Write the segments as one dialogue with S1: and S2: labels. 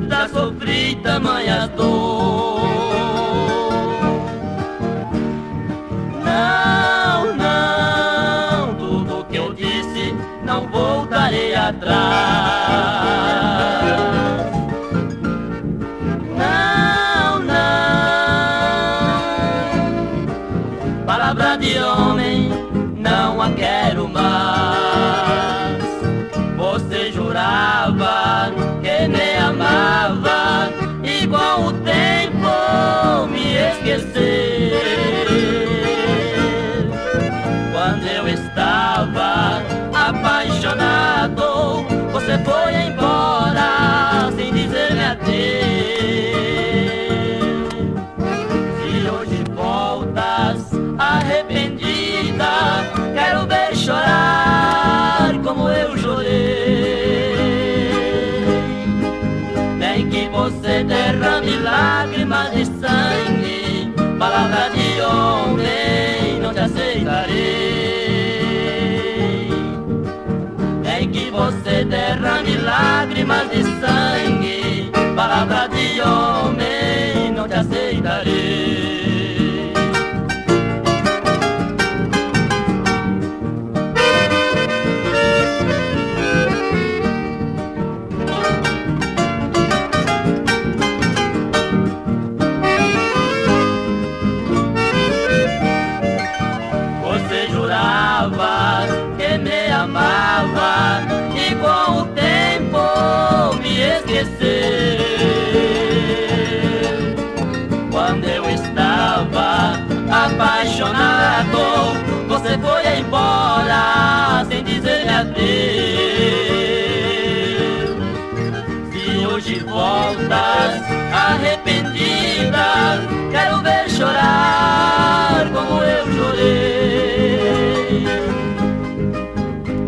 S1: já sofri tamanha dor. Não, não, tudo que eu disse não voltarei atrás. Não, não, palavra de homem não a quero mais. Você jurava que me amava e com o tempo me esqueceu. Quando eu estava apaixonado, você foi embora sem dizer-me adeus. Se hoje voltas arrependida, quero ver chorar como eu chorei. Nem que você derrame lágrimas de sangue, palavra de homem não te aceitarei. Nem que você derrame lágrimas de sangue, palavra de homem não te aceitarei. Que me amava e com o tempo me esqueceu. Quando eu estava apaixonado, você foi embora sem dizer adeus. Se hoje voltas arrependida, quero ver chorar como eu chorei.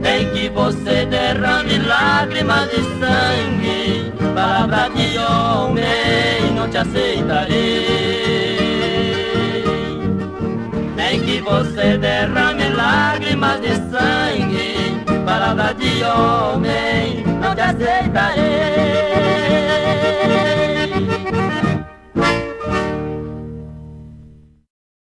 S1: Nem que você derrame lágrimas de sangue, palavra de homem não te aceitarei. Nem que você derrame lágrimas de sangue, palavra de homem não te aceitarei.